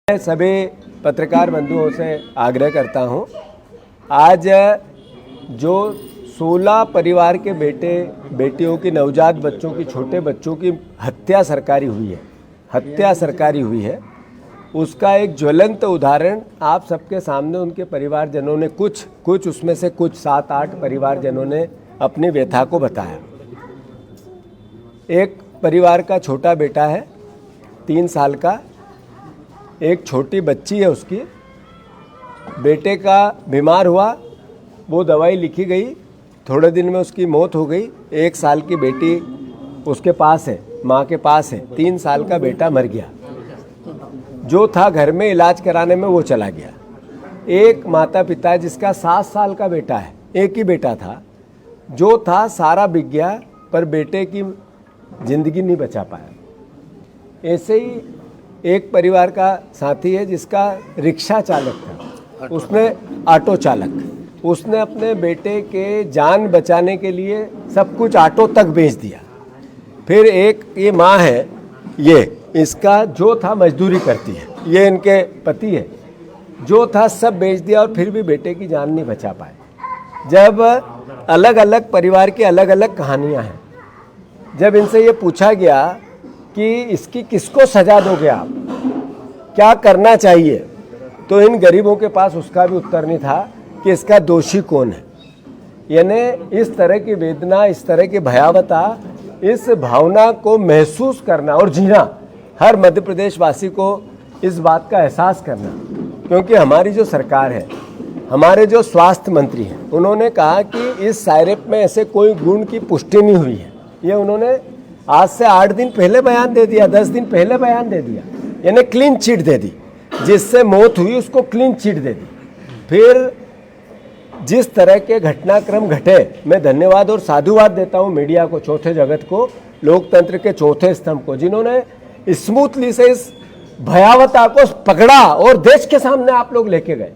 मैं सभी पत्रकार बंधुओं से आग्रह करता हूं, आज जो 16 परिवार के बेटियों की, नवजात बच्चों की, छोटे बच्चों की हत्या सरकारी हुई है, उसका एक ज्वलंत उदाहरण आप सबके सामने उनके परिवारजनों ने कुछ उसमें से कुछ 7-8 परिवारजनों ने अपनी व्यथा को बताया। एक परिवार का छोटा बेटा है 3 साल का, एक छोटी बच्ची है, उसकी बेटे का बीमार हुआ, वो दवाई लिखी गई, थोड़े दिन में उसकी मौत हो गई। 1 साल की बेटी उसके पास है, माँ के पास है, 3 साल का बेटा मर गया। जो था घर में इलाज कराने में वो चला गया। एक माता पिता जिसका 7 साल का बेटा है, एक ही बेटा था, जो था सारा बिक गया, पर बेटे की जिंदगी नहीं बचा पाया। ऐसे ही एक परिवार का साथी है जिसका रिक्शा चालक था, उसने ऑटो चालक, उसने अपने बेटे के जान बचाने के लिए सब कुछ ऑटो तक बेच दिया। फिर एक ये माँ है, ये इसका जो था मजदूरी करती है, ये इनके पति है, जो था सब बेच दिया और फिर भी बेटे की जान नहीं बचा पाए। जब अलग अलग परिवार की अलग अलग कहानियाँ हैं, जब इनसे ये पूछा गया कि इसकी किसको सजा दोगे आप, क्या करना चाहिए, तो इन गरीबों के पास उसका भी उत्तर नहीं था कि इसका दोषी कौन है। यानी इस तरह की वेदना, इस तरह की भयावहता, इस भावना को महसूस करना और जीना, हर मध्य प्रदेश वासी को इस बात का एहसास करना। क्योंकि हमारी जो सरकार है, हमारे जो स्वास्थ्य मंत्री हैं, उन्होंने कहा कि इस सायरेप में ऐसे कोई गुण की पुष्टि नहीं हुई है। ये उन्होंने आज से 8 दिन पहले बयान दे दिया, 10 दिन पहले बयान दे दिया, यानी क्लीन चिट दे दी। जिससे मौत हुई उसको क्लीन चिट दे दी। फिर जिस तरह के घटनाक्रम घटे, मैं धन्यवाद और साधुवाद देता हूँ मीडिया को, चौथे जगत को, लोकतंत्र के चौथे स्तंभ को, जिन्होंने स्मूथली से इस भयावहता को पकड़ा और देश के सामने आप लोग लेके गए।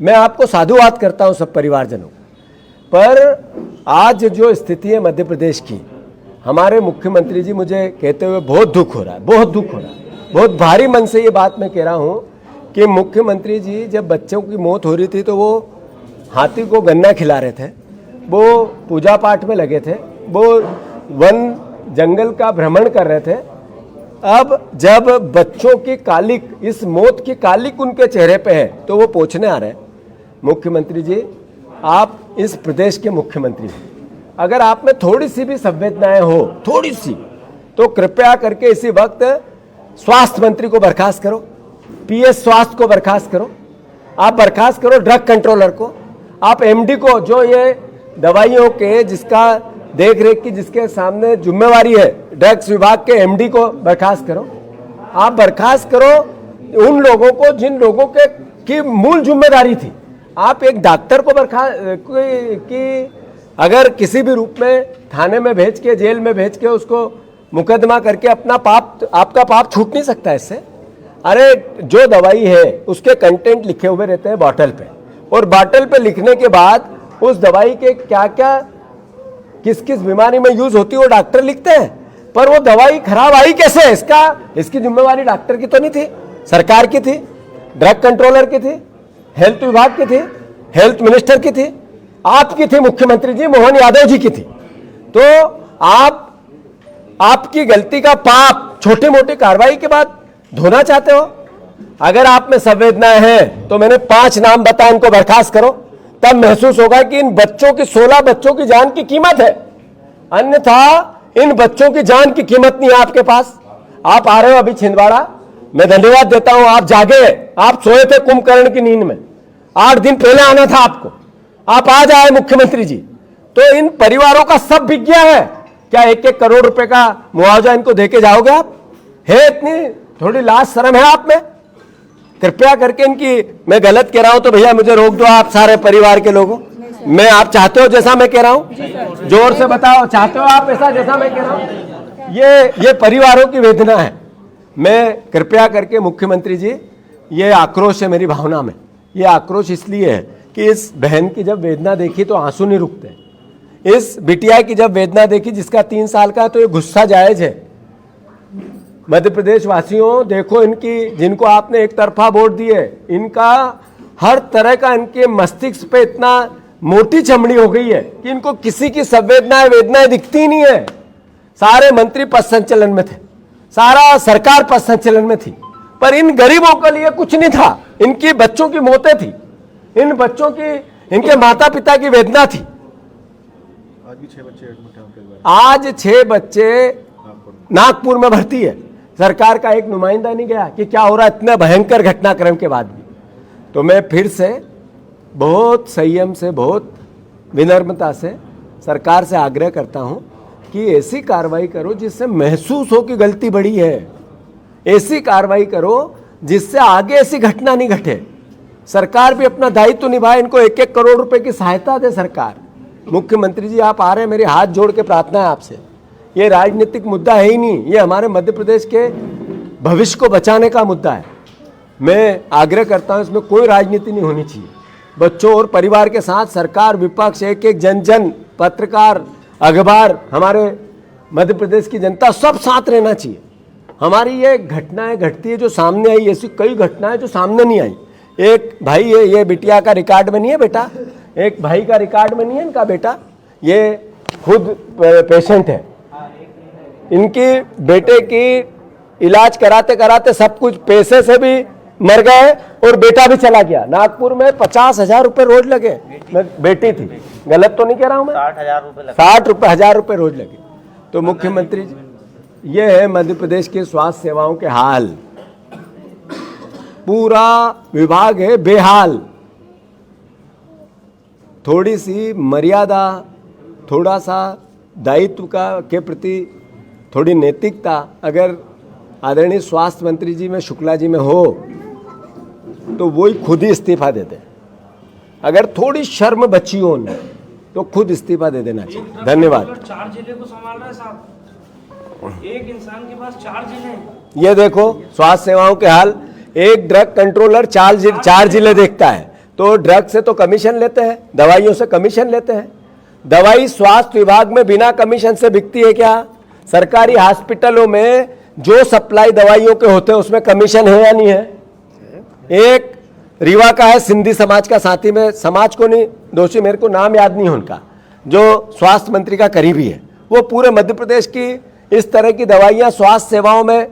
मैं आपको साधुवाद करता हूँ सब परिवारजनों। पर आज जो स्थिति है मध्य प्रदेश की, हमारे मुख्यमंत्री जी, मुझे कहते हुए बहुत दुख हो रहा है, बहुत भारी मन से ये बात मैं कह रहा हूँ कि मुख्यमंत्री जी जब बच्चों की मौत हो रही थी तो वो हाथी को गन्ना खिला रहे थे, वो पूजा पाठ में लगे थे, वो वन जंगल का भ्रमण कर रहे थे। अब जब बच्चों की कालिक, इस मौत की कालिक उनके चेहरे पे है, तो वो पूछने आ रहे हैं, मुख्यमंत्री जी आप इस प्रदेश के मुख्यमंत्री हैं, अगर आप में थोड़ी सी भी संवेदनाएं हो, थोड़ी सी, तो कृपया करके इसी वक्त स्वास्थ्य मंत्री को बर्खास्त करो, पीएस स्वास्थ्य को बर्खास्त करो, आप बर्खास्त करो ड्रग कंट्रोलर को, आप एमडी को, जो ये दवाइयों के जिसका देख रेख की जिसके सामने जिम्मेवारी है, ड्रग्स विभाग के एमडी को बर्खास्त करो। आप बर्खास्त करो उन लोगों को जिन लोगों के की मूल जिम्मेदारी थी। आप एक डॉक्टर को बर्खास्त कि अगर किसी भी रूप में थाने में भेज के, जेल में भेज के उसको मुकदमा करके अपना पाप, आपका पाप छूट नहीं सकता इससे। अरे जो दवाई है उसके कंटेंट लिखे हुए रहते हैं बॉटल पे, और बॉटल पे लिखने के बाद उस दवाई के क्या क्या किस किस बीमारी में यूज होती है वो डॉक्टर लिखते हैं, पर वो दवाई खराब आई कैसे, इसकी जिम्मेवारी डॉक्टर की तो नहीं थी, सरकार की थी, ड्रग कंट्रोलर की थी, हेल्थ विभाग की थी, हेल्थ मिनिस्टर की थी, आपकी थी, मुख्यमंत्री जी मोहन यादव जी की थी। तो आपकी गलती का पाप छोटी मोटी कार्रवाई के बाद धोना चाहते हो। अगर आप में संवेदनाएं हैं तो मैंने 5 नाम बताए, इनको बर्खास्त करो, तब महसूस होगा कि इन बच्चों की, 16 बच्चों की जान की कीमत है। अन्यथा इन बच्चों की जान की कीमत नहीं है आपके पास। आप आ रहे हो अभी छिंदवाड़ा, मैं धन्यवाद देता हूं, आप जागे, आप सोए थे कुंभकर्ण की नींद में, 8 दिन पहले आना था आपको, आप आज आए मुख्यमंत्री जी। तो इन परिवारों का सब बिक गया है। क्या 1-1 करोड़ रुपए का मुआवजा इनको देके जाओगे आप? है इतनी थोड़ी लाज शर्म है आप में? कृपया करके इनकी, मैं गलत कह रहा हूं तो भैया मुझे रोक दो, आप सारे परिवार के लोगों, मैं, आप चाहते हो जैसा मैं कह रहा हूं, जोर से बताओ, चाहते हो आप ऐसा जैसा मैं कह रहा हूं? ये परिवारों की वेदना है। मैं कृपया करके मुख्यमंत्री जी, ये आक्रोश है मेरी भावना में, ये आक्रोश इसलिए है कि इस बहन की जब वेदना देखी तो आंसू नहीं रुकते। इस बिटिया की जब वेदना देखी जिसका 3 साल का, तो ये गुस्सा जायज है। मध्य प्रदेश वासियों, देखो इनकी, जिनको आपने एक तरफा वोट दिए, इनका हर तरह का, इनके मस्तिष्क पे इतना मोटी चमड़ी हो गई है कि इनको किसी की संवेदनाएं वेदनाएं दिखती ही नहीं है। सारे मंत्री पथ संचलन में थे, सारा सरकार पथ संचलन में थी, पर इन गरीबों के लिए कुछ नहीं था। इनकी बच्चों की मौतें थी, इन बच्चों की, इनके माता पिता की वेदना थी। आज भी 6 बच्चे एडमिट हैं, आज 6 बच्चे नागपुर में भर्ती है। सरकार का एक नुमाइंदा नहीं गया कि क्या हो रहा है इतने भयंकर घटनाक्रम के बाद भी। तो मैं फिर से बहुत संयम से, बहुत विनम्रता से सरकार से आग्रह करता हूं कि ऐसी कार्रवाई करो जिससे महसूस हो कि गलती बड़ी है। ऐसी कार्रवाई करो जिससे आगे ऐसी घटना नहीं घटे। सरकार भी अपना दायित्व निभाए, इनको 1-1 करोड़ रुपए की सहायता दे सरकार। मुख्यमंत्री जी आप आ रहे हैं, मेरी हाथ जोड़ के प्रार्थना है आपसे, ये राजनीतिक मुद्दा है ही नहीं, ये हमारे मध्य प्रदेश के भविष्य को बचाने का मुद्दा है। मैं आग्रह करता हूं इसमें कोई राजनीति नहीं होनी चाहिए। बच्चों और परिवार के साथ सरकार, विपक्ष, एक एक जन, पत्रकार, अखबार, हमारे मध्य प्रदेश की जनता सब साथ रहना चाहिए। हमारी ये घटनाएं घटती है जो सामने आई, ऐसी कई घटनाएं जो सामने नहीं आई। एक भाई है, ये बिटिया का रिकॉर्ड में नहीं है बेटा, एक भाई का रिकॉर्ड में नहीं है इनका बेटा, ये खुद पेशेंट है। इनकी बेटे की इलाज कराते कराते सब कुछ पैसे से भी मर गए और बेटा भी चला गया। नागपुर में 50,000 रुपए रोज लगे। बेटी थी, गलत तो नहीं कह रहा हूं मैं, 60,000 रुपए रोज लगे। तो मुख्यमंत्री जी, ये है मध्य प्रदेश के स्वास्थ्य सेवाओं के हाल। पूरा विभाग है बेहाल। थोड़ी सी मर्यादा, थोड़ा सा दायित्व का के प्रति थोड़ी नैतिकता अगर आदरणीय स्वास्थ्य मंत्री जी में, शुक्ला जी में हो तो वही खुद ही इस्तीफा दे दे। अगर थोड़ी शर्म बची हो उनमें तो खुद इस्तीफा दे देना चाहिए। धन्यवाद। 4 जिले को संभाल रहा है साहब, एक इंसान के पास 4 जिले हैं। ये देखो स्वास्थ्य सेवाओं के हाल। एक ड्रग कंट्रोलर 4 जिले देखता है, तो ड्रग से तो कमीशन लेते हैं, दवाइयों से कमीशन लेते हैं। दवाई स्वास्थ्य विभाग में बिना कमीशन से बिकती है क्या? सरकारी हॉस्पिटलों में जो सप्लाई दवाइयों के होते हैं उसमें कमीशन है या नहीं है? एक रीवा का है, सिंधी समाज का साथी, में समाज को नहीं दोषी, मेरे को नाम याद नहीं है उनका, जो स्वास्थ्य मंत्री का करीबी है। वो पूरे मध्य प्रदेश की इस तरह की दवाइयां स्वास्थ्य सेवाओं में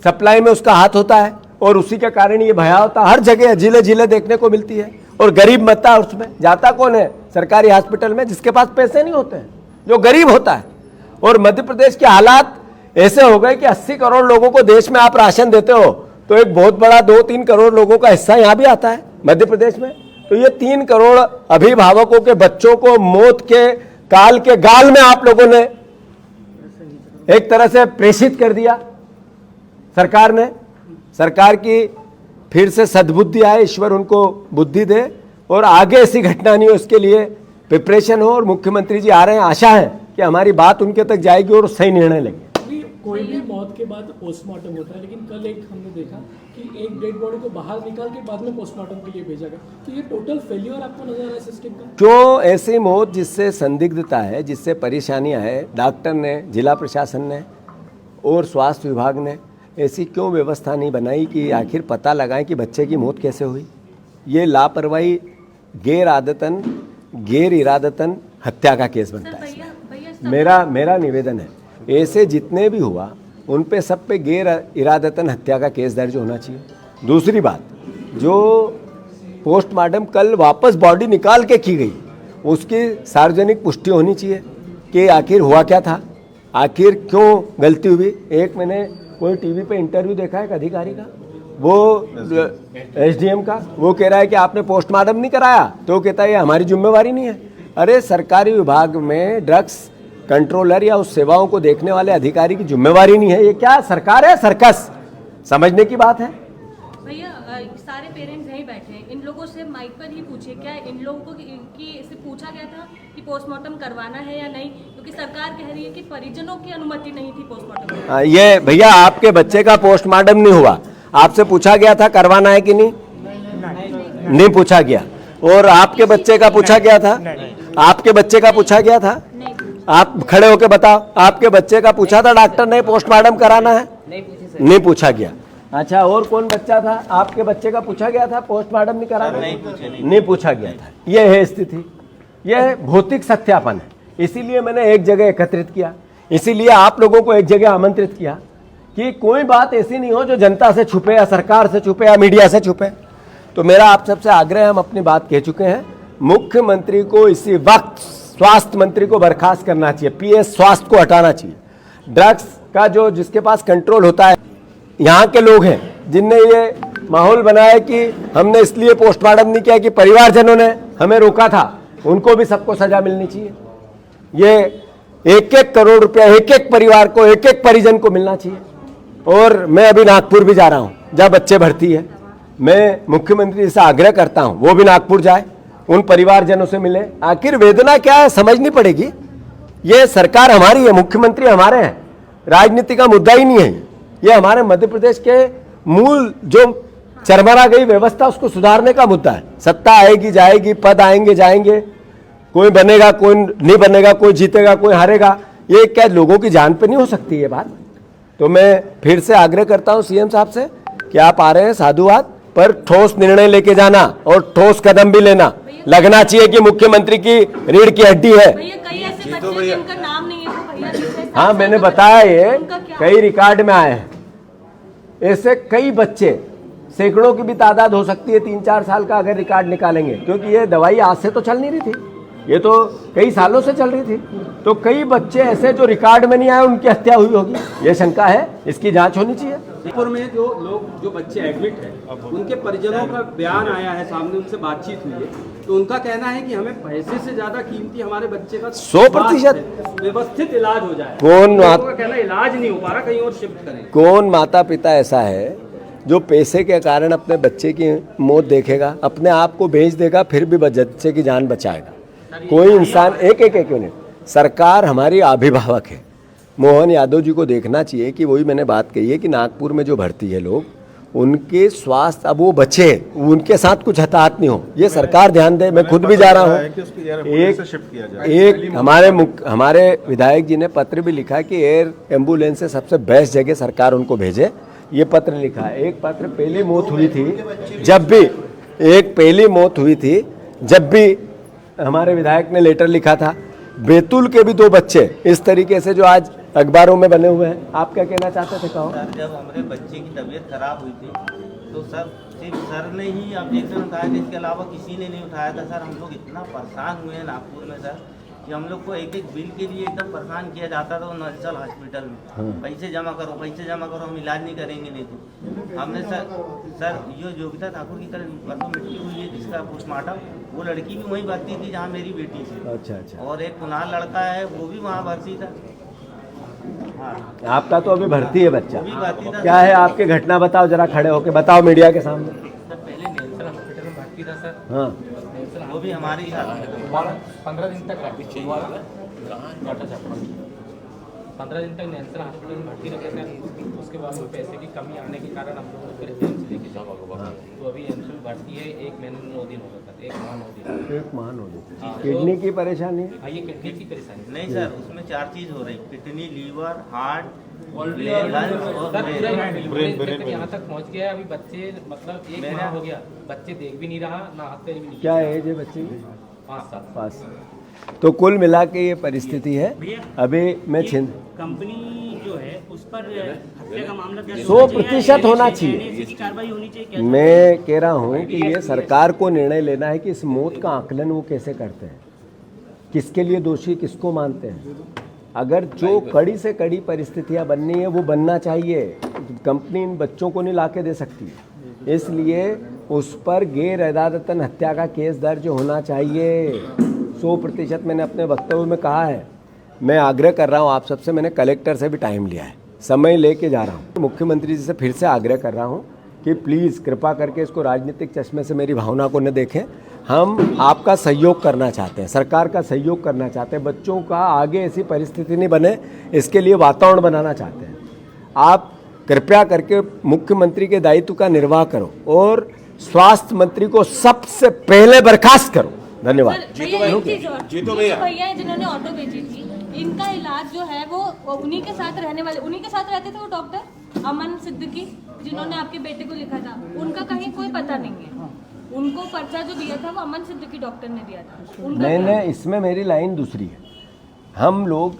सप्लाई में उसका हाथ होता है और उसी के कारण ये भयावता हर जगह जिले जिले देखने को मिलती है। और गरीब मरता है, उसमें जाता कौन है? सरकारी हॉस्पिटल में जिसके पास पैसे नहीं होते हैं, जो गरीब होता है। और मध्य प्रदेश के हालात ऐसे हो गए कि 80 करोड़ लोगों को देश में आप राशन देते हो, तो एक बहुत बड़ा 2-3 करोड़ लोगों का हिस्सा यहाँ भी आता है मध्य प्रदेश में। तो ये 3 करोड़ अभिभावकों के बच्चों को मौत के काल के गाल में आप लोगों ने एक तरह से प्रेषित कर दिया सरकार ने। सरकार की फिर से सद्बुद्धि आए, ईश्वर उनको बुद्धि दे और आगे ऐसी घटना नहीं हो, इसके लिए प्रिपरेशन हो। और मुख्यमंत्री जी आ रहे हैं, आशा है कि हमारी बात उनके तक जाएगी और सही निर्णय लेंगे। कोई भी मौत के बाद पोस्टमार्टम होता है, लेकिन कल एक हमने देखा कि एक डेड बॉडी को बाहर निकाल के बाद में पोस्टमार्टम के लिए भेजा गया, तो ये टोटल फेल्योर आपको नजर आ रहा है सिस्टम का। जो ऐसी मौत जिससे संदिग्धता है, जिससे परेशानियां है, डॉक्टर ने, जिला प्रशासन ने और स्वास्थ्य विभाग ने ऐसी क्यों व्यवस्था नहीं बनाई कि आखिर पता लगाएं कि बच्चे की मौत कैसे हुई? ये लापरवाही गैर इरादतन हत्या का केस बनता है। मेरा निवेदन है, ऐसे जितने भी हुआ उन पे सब पे गैर इरादतन हत्या का केस दर्ज होना चाहिए। दूसरी बात, जो पोस्टमार्टम कल वापस बॉडी निकाल के की गई, उसकी सार्वजनिक पुष्टि होनी चाहिए कि आखिर हुआ क्या था, आखिर क्यों गलती हुई। एक मैंने कोई टीवी पे इंटरव्यू देखा है एक अधिकारी का, वो एसडीएम का, वो कह रहा है कि आपने पोस्टमार्टम नहीं कराया, तो वो कहता है ये हमारी जिम्मेवारी नहीं है। अरे सरकारी विभाग में ड्रग्स कंट्रोलर या उस सेवाओं को देखने वाले अधिकारी की जिम्मेवारी नहीं है? ये क्या सरकार है? सर्कस समझने की बात है। भैया सारे पेरेंट्स यहीं बैठे हैं, इन लोगों से माइक पर ही पूछिए, क्या इन लोगों को से पूछा गया था कि पोस्टमार्टम करवाना है या नहीं? क्योंकि सरकार कह रही है कि परिजनों की अनुमति नहीं थी पोस्टमार्टम। ये भैया आपके बच्चे का पोस्टमार्टम नहीं हुआ, आपसे पूछा गया था करवाना है कि नहीं? नहीं पूछा गया। और आपके बच्चे का पूछा गया था? आपके बच्चे का पूछा गया था? आप खड़े होके बताओ, आपके बच्चे का पूछा था डॉक्टर ने पोस्टमार्टम कराना है? नहीं पूछा गया। अच्छा, और कौन बच्चा था आपके बच्चे का पूछा गया था पोस्टमार्टम नहीं कराना? नहीं पूछा गया था। ये है स्थिति, यह भौतिक सत्यापन है। इसीलिए मैंने एक जगह एकत्रित किया, इसीलिए आप लोगों को एक जगह आमंत्रित किया कि कोई बात ऐसी नहीं हो जो जनता से छुपे या सरकार से छुपे या मीडिया से छुपे। तो मेरा आप सबसे आग्रह, हम अपनी बात कह चुके हैं, मुख्यमंत्री को इसी वक्त स्वास्थ्य मंत्री को बर्खास्त करना चाहिए, पीएस स्वास्थ्य को हटाना चाहिए। ड्रग्स का जो जिसके पास कंट्रोल होता है, यहाँ के लोग हैं जिनने ये माहौल बनाया कि हमने इसलिए पोस्टमार्टम नहीं किया कि परिवारजनों ने हमें रोका था, उनको भी सबको सजा मिलनी चाहिए। ये 1-1 करोड़ रुपया एक परिवार को, एक परिजन को मिलना चाहिए। और मैं अभी नागपुर भी जा रहा हूँ जहाँ बच्चे भर्ती है, मैं मुख्यमंत्री से आग्रह करता हूँ वो भी नागपुर जाए, उन परिवारजनों से मिले। आखिर वेदना क्या है समझनी पड़ेगी। ये सरकार हमारी है, मुख्यमंत्री हमारे हैं, राजनीति का मुद्दा ही नहीं है। ये हमारे मध्य प्रदेश के मूल जो चरमरा गई व्यवस्था उसको सुधारने का मुद्दा है। सत्ता आएगी जाएगी, पद आएंगे जाएंगे, कोई बनेगा कोई नहीं बनेगा, कोई जीतेगा कोई हारेगा, ये क्या लोगों की जान पे नहीं हो सकती ये बात। तो मैं फिर से आग्रह करता हूं सीएम साहब से कि आप आ रहे हैं साधुवाद, पर ठोस निर्णय लेके जाना और ठोस कदम भी लेना। लगना चाहिए कि मुख्यमंत्री की रीढ़ की हड्डी है। भैया कई ऐसे बच्चे जिनका नाम नहीं है, तो भैया पिछले 7 हाँ, मैंने साल बताया ये उनका क्या? कई रिकॉर्ड में आए हैं। ऐसे कई बच्चे, सैकड़ों की भी तादाद हो सकती है 3-4 साल का अगर रिकॉर्ड निकालेंगे, क्योंकि ये दवाई आज से तो चल नहीं रही थी, ये तो कई सालों से चल रही थी। तो कई बच्चे ऐसे जो रिकॉर्ड में नहीं आए, उनकी हत्या हुई होगी, ये शंका है, इसकी जांच होनी चाहिए। जयपुर में जो बच्चे एडमिट हैं, उनके परिजनों का बयान आया है सामने, उनसे बातचीत हुई है, तो उनका कहना है कि हमें पैसे से ज्यादा कीमती हमारे बच्चे का 100% व्यवस्थित इलाज हो जाए। कौन लोगों का कहना इलाज नहीं हो पा रहा, कहीं और शिफ्ट करें। कौन माता पिता ऐसा है जो पैसे के कारण अपने बच्चे की मौत देखेगा, अपने आप को बेच देगा, फिर भी बच्चे की जान बचाएगा? कोई इंसान एक यूनिट, सरकार हमारी अभिभावक है। मोहन यादव जी को देखना चाहिए कि वही मैंने बात कही है कि नागपुर में जो भर्ती है लोग, उनके स्वास्थ्य, अब वो बच्चे उनके साथ कुछ हताहत नहीं हो, ये सरकार ध्यान दे। मैं खुद भी जा रहा हूँ। एक हमारे विधायक जी ने पत्र भी लिखा कि एयर एम्बुलेंस से सबसे बेस्ट जगह सरकार उनको भेजे, ये पत्र लिखा है। एक पत्र पहली मौत हुई थी जब भी हमारे विधायक ने लेटर लिखा था। बैतूल के भी 2 बच्चे इस तरीके से जो आज अखबारों में बने हुए हैं। आप क्या कहना चाहते थे? कहो। सर, जब हमारे बच्चे की तबीयत खराब हुई थी तो सर सिर्फ सर ने ही ऑब्जेक्शन उठाया था, इसके अलावा किसी ने नहीं उठाया था। सर, हम लोग इतना परेशान हुए हैं नागपुर में सर कि हम लोग को एक बिल के लिए एकदम परेशान किया जाता था। नलचल हॉस्पिटल में पैसे जमा करो, हम इलाज नहीं करेंगे नहीं तो। हमने सर ये योगिता ठाकुर की कल परसों मृत्यु हुई है जिसका पोस्टमार्टम, वो लड़की भी वहीं भर्ती थी जहाँ मेरी बेटी थी। अच्छा। और एक कुणाल लड़का है, वो भी वहाँ भर्ती था। हाँ, आपका तो अभी भर्ती है बच्चा, वो भी भर्ती था। क्या है आपकी घटना बताओ, जरा खड़े होके बताओ मीडिया के सामने। सर, पहले नेल्सन हॉस्पिटल में भर्ती था सर। हाँ, वो भी हमारे ही साथ 15 दिन तक 15 दिन तक नेल्सन हॉस्पिटल में भर्ती रखे सर। उसके बाद में पैसे की कमी आने के कारण हम लोगों ने फिर एम्स लेके जाओ। तो अभी एम्स में भर्ती है, 1 महीने 9 दिन हो गया सर, 1 माह 9 दिन। 1 माह 9 दिन। किडनी की परेशानी? हाँ, ये किडनी की परेशानी नहीं सर, उसमें 4 चीज हो रही, किडनी, लीवर, हार्ट, यहाँ तक पहुँच गया है। अभी बच्चे मतलब 1 माह हो गया, बच्चे देख भी नहीं रहा, ना हाथ पैर भी नहीं। क्या एज है बच्चे की? 5 साल। 5 साल। तो कुल मिला के ये परिस्थिति है। अभी मैं कंपनी जो है उस पर हत्या का मामला 100% होना चाहिए। कार्रवाई होनी चाहिए। मैं कह रहा हूँ कि ये सरकार को निर्णय लेना है कि इस मौत का आकलन वो कैसे करते हैं, किसके लिए दोषी किसको मानते हैं। अगर जो कड़ी से कड़ी परिस्थितियाँ बननी है वो बनना चाहिए। कंपनी इन बच्चों को नहीं ला के दे सकती, इसलिए उस पर गैर इरादतन हत्या का केस दर्ज होना चाहिए। 100% मैंने अपने वक्तव्य में कहा है। मैं आग्रह कर रहा हूँ आप सबसे, मैंने कलेक्टर से भी टाइम लिया है, समय लेके जा रहा हूँ। मुख्यमंत्री जी से फिर से आग्रह कर रहा हूँ कि प्लीज़ कृपा करके इसको राजनीतिक चश्मे से मेरी भावना को न देखें। हम आपका सहयोग करना चाहते हैं, सरकार का सहयोग करना चाहते हैं, बच्चों का आगे ऐसी परिस्थिति नहीं बने इसके लिए वातावरण बनाना चाहते हैं। आप कृपया करके मुख्यमंत्री के दायित्व का निर्वाह करो और स्वास्थ्य मंत्री को सबसे पहले बर्खास्त करो। धन्यवाद। भैया जिन्होंने ऑटो भेजी थी इनका इलाज जो है वो उन्हीं के साथ रहने वाले, उन्हीं के साथ रहते थे वो डॉक्टर अमन सिद्दीकी जिन्होंने आपके बेटे को लिखा था, उनका कहीं कोई पता नहीं है। उनको पर्चा जो दिया था वो अमन सिद्दीकी डॉक्टर ने दिया था। उनका नहीं, इसमें मेरी लाइन दूसरी है। हम लोग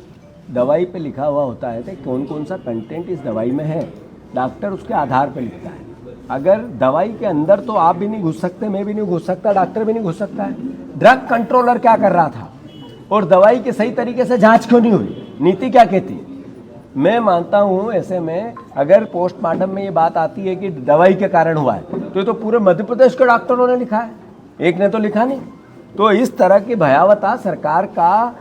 दवाई पे लिखा हुआ होता है कि कौन कौन सा कंटेंट इस दवाई में है, डॉक्टर उसके आधार पे लिखता है। अगर दवाई के अंदर तो आप भी नहीं घुस सकते, मैं भी नहीं घुस सकता, डॉक्टर भी नहीं घुस सकता है। ड्रग कंट्रोलर क्या कर रहा था और दवाई की सही तरीके से जांच क्यों नहीं हुई, नीति क्या कहती है? मैं मानता हूँ ऐसे में अगर पोस्टमार्टम में ये बात आती है कि दवाई के कारण हुआ है तो ये तो पूरे मध्य प्रदेश के डॉक्टरों ने लिखा है, एक ने तो लिखा नहीं। तो इस तरह की भयावता सरकार का